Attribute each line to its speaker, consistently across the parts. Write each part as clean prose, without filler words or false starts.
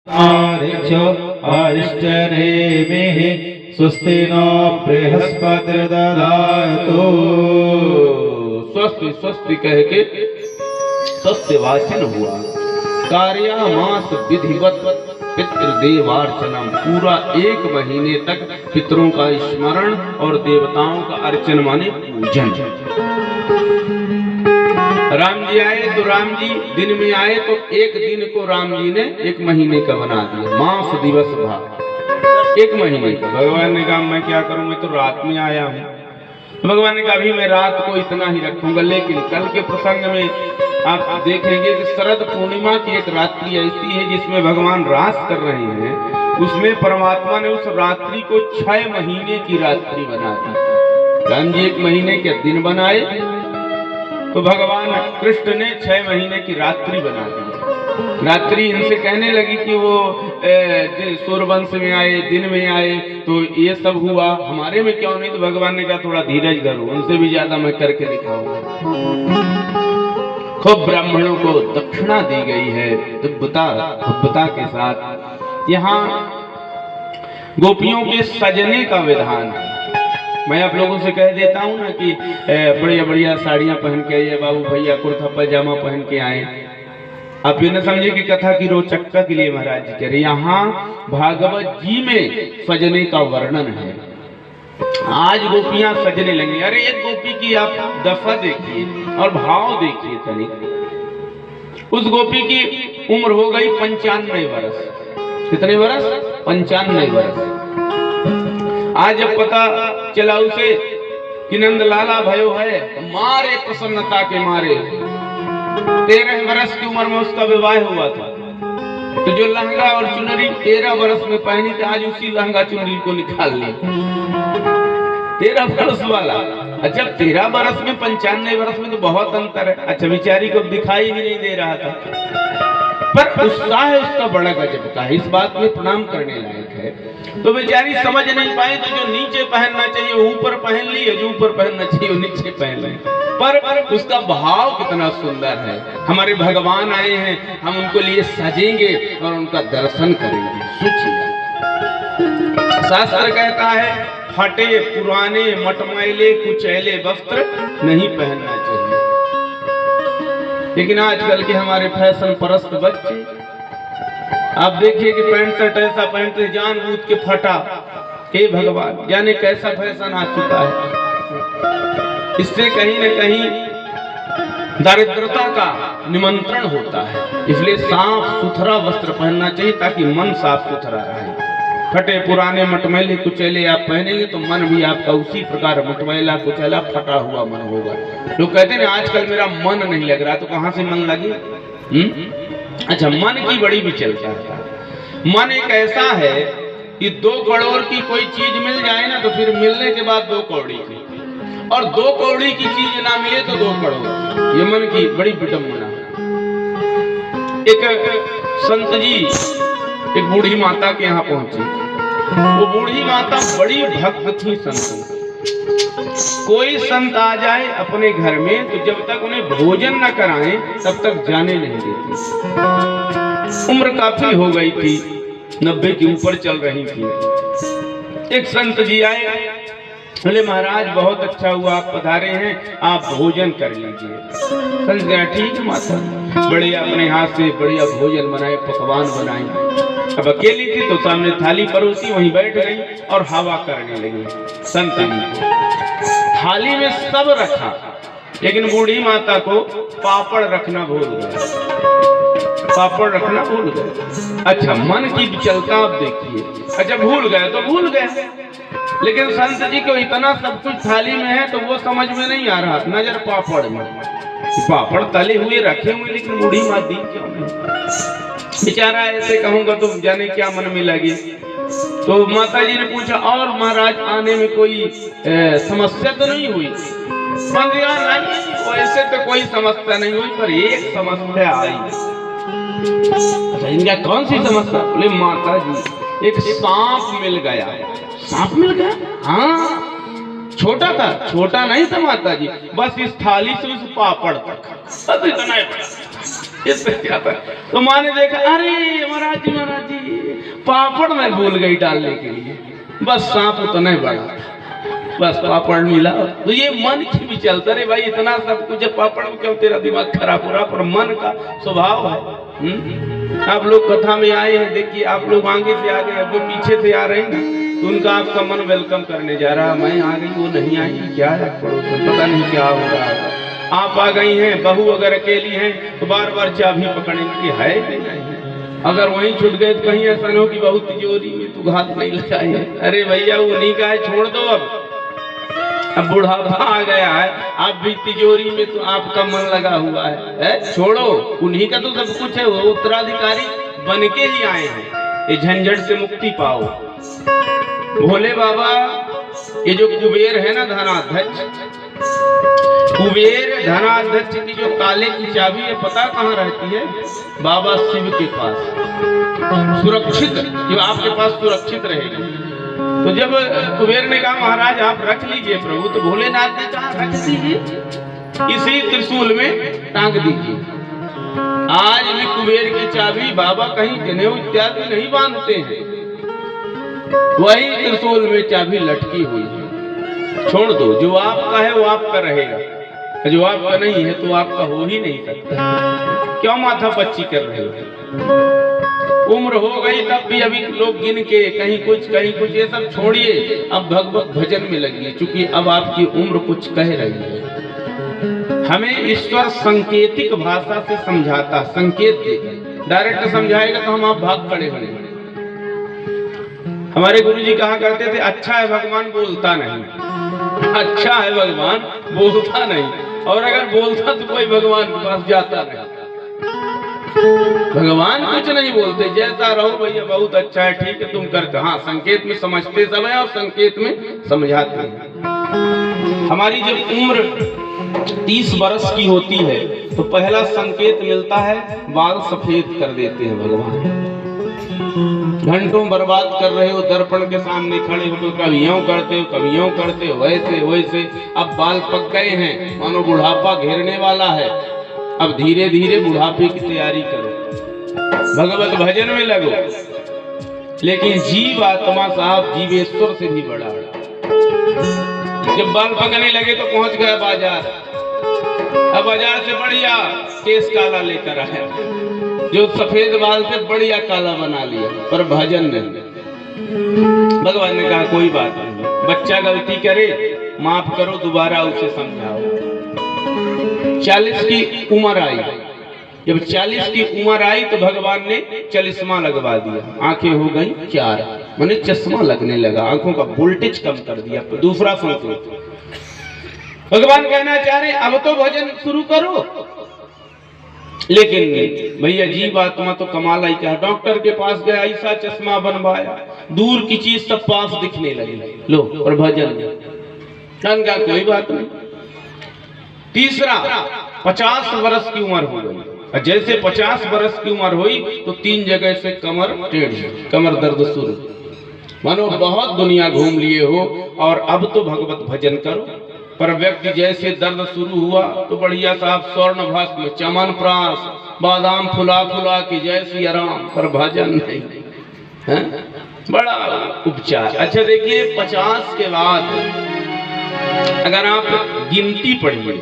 Speaker 1: आदित्यो अरिष्टनेमिः स्वस्ति नो बृहस्पतिर्दधातु।
Speaker 2: स्वस्ति स्वस्ति कह के सत्य वाचन हुआ। कार्यामास विधिवत पितृदेवार्चनम, पूरा 1 महीने तक पितरों का स्मरण और देवताओं का अर्चन माने पूजन। राम जी आए तो राम जी दिन में आए तो 1 दिन को राम जी ने 1 महीने का बना दिया। मास दिवस भाग 1 महीने का। भगवान ने कहा मैं क्या करूं, मैं तो रात में आया हूं। तो भगवान ने कहा अभी मैं रात को इतना ही रखूंगा। लेकिन कल के प्रसंग में आप देखेंगे कि शरद पूर्णिमा की एक रात्रि ऐसी है जिसमें भगवान रास कर रहे हैं। उसमें परमात्मा ने उस रात्रि को 6 महीने की रात्रि बना दी। राम जी 1 महीने के दिन बनाए तो भगवान कृष्ण ने 6 महीने की रात्रि बना दी। रात्रि इनसे कहने लगी कि वो सूर्यवंश में आए, दिन में आए, तो ये सब हुआ, हमारे में क्यों नहीं? तो भगवान ने कहा थोड़ा धीरज धरो, उनसे भी ज्यादा मैं करके दिखाऊंगा। खूब ब्राह्मणों को दक्षिणा दी गई है दिव्यता के साथ। यहाँ गोपियों के सजने का विधान है। मैं आप लोगों से कह देता हूँ ना कि बढ़िया बढ़िया साड़ियां पहन के आइए, बाबू भैया कुर्ता पैजामा पहन के आए। आप ये न समझे कि कथा की रोचकता के लिए महाराज जी कह रहे। यहाँ भागवत जी में सजने का वर्णन है। आज गोपियां सजने लगी। अरे एक गोपी की आप दफा देखिए और भाव देखिए तनिक। उस गोपी की उम्र हो गई 95 वर्ष। कितने वर्ष? 95 वर्ष। आज जब पता चला उसे कि नंद लाला भयो है, मारे प्रसन्नता के मारे 13 वर्ष की उम्र में उसका विवाह हुआ था। तो जो लहंगा और चुनरी 13 वर्ष में पहनी थी, आज उसी लहंगा चुनरी को निकाल ली। 13 वर्ष वाला। अच्छा 13 वर्ष में 95 वर्ष में तो बहुत अंतर है। अच्छा बेचारी को दिखाई भी नहीं दे रहा था, पर उत्साह उसका बड़ा गजब का है। इस बात में प्रणाम करने लायक है। तो बेचारी समझ नहीं पाई, तो जो नीचे पहनना चाहिए ऊपर पहन ली, जो ऊपर पहनना चाहिए वो नीचे पहन ली। पर उसका भाव कितना सुंदर है। हमारे भगवान आए हैं, हम उनको लिए सजेंगे और उनका दर्शन करेंगे। सोचिए, शास्त्र कहता है फटे पुराने मटमैले कुचैले वस्त्र नहीं पहनना चाहिए। लेकिन आजकल के हमारे फैशन परस्त बच्चे, आप देखिए कि पैंट शर्ट ऐसा पहनते जानबूझ के फटा। हे भगवान, जाने कैसा फैशन आ चुका है। इससे कहीं न कहीं दारिद्रता का निमंत्रण होता है। इसलिए साफ सुथरा वस्त्र पहनना चाहिए ताकि मन साफ सुथरा रहे। फटे पुराने मटमैले कुचैले आप पहनेंगे तो मन भी आपका उसी प्रकार मटमैला कुचैला फटा हुआ मन होगा। लोग कहते हैं आजकल मेरा मन नहीं लग रहा, तो कहां से मन लगे? अच्छा, मन की बड़ी विचलता है। मन एक ऐसा है कि 2 करोड़ की कोई चीज मिल जाए ना, तो फिर मिलने के बाद 2 कौड़ी की, और 2 कौड़ी की चीज ना मिले तो 2 करोड़। ये मन की बड़ी विडंबना। एक संत जी एक बूढ़ी माता के यहाँ पहुंची। वो बूढ़ी माता बड़ी भक्त थी संत। कोई संत आ जाए अपने घर में तो जब तक उन्हें भोजन न कराएं तब तक जाने नहीं देती। उम्र काफी हो गई थी, 90 के ऊपर चल रही थी। एक संत जी आए, बोले महाराज बहुत अच्छा हुआ आप पधारे हैं, आप भोजन कर लीजिए। संत गया ठीक है माता। बढ़िया अपने हाथ से बढ़िया भोजन बनाए, पकवान बनाए। अब अकेली थी तो सामने थाली परोसी, वहीं बैठ गई और हवा करने लगी। संत जी थाली में सब रखा, लेकिन बूढ़ी माता को पापड़ रखना भूल गए। पापड़ रखना भूल गए। अच्छा, मन की विचलता आप देखिए। अच्छा भूल गए तो भूल गए, लेकिन संत जी को इतना सब कुछ थाली में है तो वो समझ में नहीं आ रहा। नजर पापड़ में, पापड़ तले हुए रखे हुए, लेकिन बूढ़ी माँ दी क्यों नहीं? बेचारा ऐसे कहूंगा तो जाने क्या मन में लगे। तो माता जी ने पूछा और महाराज आने में कोई समस्या तो नहीं हुई? नहीं, वैसे तो कोई समस्या नहीं हुई, पर एक समस्या आई। अच्छा इनका कौन सी समस्या? बोले माता जी एक सांप मिल गया। सांप मिल गया? हाँ, छोटा था, छोटा नहीं था माता जी, बस इस थाली से उस पापड़ तक, बस इतना ही। इससे क्या था? तो माँ ने देखा, अरे महाराज जी पापड़ मैं भूल गई डालने के लिए, बस सांप उतना ही बड़ा, बस पापड़ मिला। तो ये मन की भी चलता रे भाई, इतना सब कुछ पापड़ में क्यों तेरा दिमाग खराब हो रहा, पर मन का स्वभाव है। आप लोग कथा में आए हैं, देखिए आप लोग आगे से आ गए, अब जो पीछे से आ रहे हैं ना, तो उनका आपका मन वेलकम करने जा रहा है। मैं आ गई, वो नहीं आई, क्या है पड़ोस, पता नहीं क्या हो रहा है। आप आ गई हैं, बहू अगर अकेली हैं तो बार बार चाबी पकड़ेंगे कि है कि नहीं। अगर वहीं छूट गए तो कहीं ऐसा न हो कि बहू तिजोरी में तू घात नहीं लगाई है। अरे भैया उन्हीं का है, छोड़ दो। अब बुढ़ापा आ गया है, आप भी तिजोरी में तो आपका मन लगा हुआ है, छोड़ो। उन्हीं का तो सब कुछ है, वो उत्तराधिकारी बन के ही आए हैं। ये झंझट से मुक्ति पाओ। भोले बाबा, ये जो कुबेर है ना धनाध्यक्ष, कुबेर धनाध्यक्ष की जो ताले की चाबी है पता कहाँ रहती है? बाबा शिव के पास, सुरक्षित, जो आपके पास सुरक्षित रहेगी। तो जब कुबेर ने कहा महाराज आप रख लीजिए प्रभु, तो भोलेनाथ ने कहा रख दीजिए, इसी त्रिशूल में टांग दीजिए। आज भी कुबेर की चाबी बाबा कहीं जनेऊ इत्यादि नहीं बांधते हैं, वही त्रिशूल में चाबी लटकी हुई है। छोड़ दो, जो आपका है वो आपका रहेगा, जो आपका नहीं है तो आपका हो ही नहीं सकता। क्यों माथा पच्ची कर रहे हो? उम्र हो गई तब भी अभी लोग गिन के कहीं कुछ ये सब छोड़िए, अब भगवत भजन में लगिए, क्योंकि अब आपकी उम्र कुछ कह रही है। हमें ईश्वर संकेतिक भाषा से समझाता, संकेत देकर। डायरेक्ट समझाएगा तो हम आप भाग खड़े होंगे। हमारे गुरुजी कहा करते थे, अच्छा है भगवान बोलता नहीं, अच्छा है भगवान बोलता नहीं, और अगर बोलता तो कोई भगवान के पास जाता नहीं। भगवान कुछ नहीं बोलते, जैसा रहो भैया बहुत अच्छा है, ठीक है तुम करते। हाँ, संकेत में समझते समय और संकेत में समझाते हैं। हमारी जब उम्र 30 बरस की होती है तो पहला संकेत मिलता है, बाल सफेद कर देते हैं भगवान। घंटों बर्बाद कर रहे हो, दर्पण के सामने खड़े हो, कभी यूं करते हो कभी यूं करते हो, वैसे वैसे। अब बाल पक गए हैं, मानो बुढ़ापा घेरने वाला है। अब धीरे धीरे बुढ़ापे की तैयारी करो, भगवत भजन में लगो। लेकिन जीव आत्मा साहब जीवेश्वर से भी बड़ा है। जब बाल पकने लगे तो पहुंच गया बाजार, अब बाजार से बढ़िया केस काला लेकर आया, जो सफेद बाल से बढ़िया काला बना लिया, पर भजन नहीं। भगवान ने कहा कोई बात नहीं, बच्चा गलती करे माफ करो, दोबारा उसे समझाओ। 40 की उम्र आई, जब 40 की उम्र आई तो भगवान ने चलिस्मा लगवा दिया, आंखें हो गई 4, माने चश्मा लगने लगा, आंखों का वोल्टेज कम कर दिया। दूसरा संकेत, भगवान कहना चाह रहे अब तो भजन शुरू करो। लेकिन भैया जीव आत्मा तो कमाल ही क्या, डॉक्टर के पास गया, ऐसा चश्मा बनवाया, दूर की चीज सब पास दिखने लगी। लो, और भजन का कोई बात नहीं। तीसरा, 50 वर्ष की उम्र हो गई। जैसे 50 वर्ष की उम्र हुई तो 3 जगह से कमर टेढ़ी, कमर दर्द शुरू, मानो बहुत दुनिया घूम लिए हो और अब तो भगवत भजन करो। पर व्यक्ति जैसे दर्द शुरू हुआ तो बढ़िया साहब स्वर्ण भस्म, चमन प्रास, बादाम फुला फुला के जैसी आराम, पर भजन नहीं है? बड़ा उपचार। अच्छा देखिए, 50 के बाद अगर आप गिनती पढ़िए,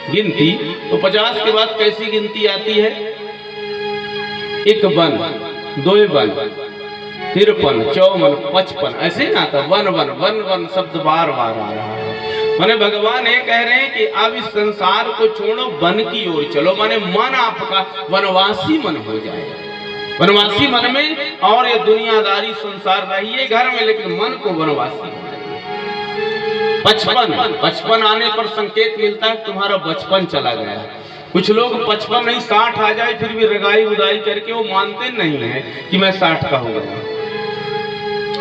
Speaker 2: गिनती तो 50 के बाद कैसी गिनती आती है? 1 बन, 2 बन, 53, 54, 55, ऐसे ना था। वन वन वन वन शब्द बार बार आ रहा है। माने भगवान ये कह रहे हैं कि अब इस संसार को छोड़ो, वन की ओर चलो। माने मन आपका वनवासी मन हो जाए, वनवासी मन में, और ये दुनियादारी संसार रहिए घर में, लेकिन मन को वनवासी। 55 आने पर संकेत मिलता है तुम्हारा बचपन चला गया। कुछ लोग 55 नहीं 60 आ जाए फिर भी रगाई उदाई करके वो मानते नहीं है कि मैं 60 का हो गया।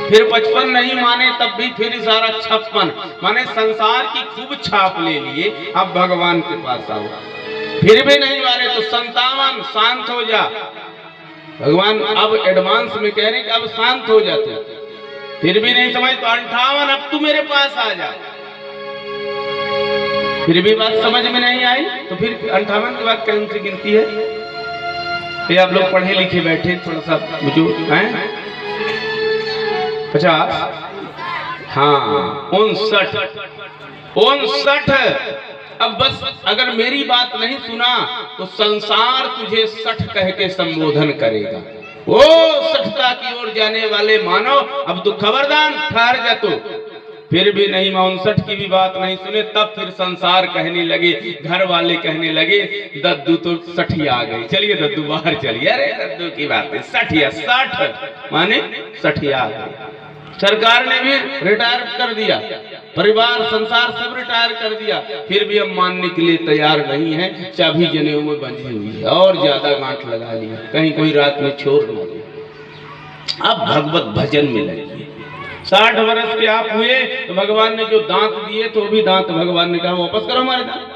Speaker 2: फिर 55 नहीं माने तब भी फिर इशारा 56, माने संसार की खूब छाप ले लिए, अब भगवान के पास आओ। फिर भी नहीं माने तो 57, शांत हो जा। भगवान अब एडवांस में कह रहे हैं कि अब शांत हो जाते, फिर भी नहीं समझ तो 58, अब तू मेरे पास आ जा। फिर भी बात समझ में नहीं आई तो फिर 58 के बाद कौन सी गिनती है? ये आप लोग पढ़े लिखे बैठे थोड़ा सा बुजुर्ग हैं, 50, हाँ 59। अब बस अगर मेरी बात नहीं सुना तो संसार तुझे 60 कह के संबोधन करेगा। ओ 60ता की ओर जाने वाले मानव, अब तो खबरदार, ठहर जा। तो फिर भी नहीं, 59 की भी बात नहीं सुने, तब फिर संसार कहने लगे, घर वाले कहने लगे, दद्दू तो 60 आ गई, चलिए दद्दू बाहर चलिए। अरे दद्दू की बात है, 60 माने 60 आ गई। सरकार ने भी रिटायर कर दिया, परिवार संसार सब रिटायर कर दिया, फिर भी हम मानने के लिए तैयार नहीं है। चाबी जनेऊ में बंधी हुई है और ज्यादा गांठ लगा लिया, कहीं कोई रात में छोड़ न दे। अब भगवत भजन में लगी। 60 वर्ष के आप हुए तो भगवान ने जो दांत दिए तो भी दांत भगवान ने कहा वापस करो हमारे दांत।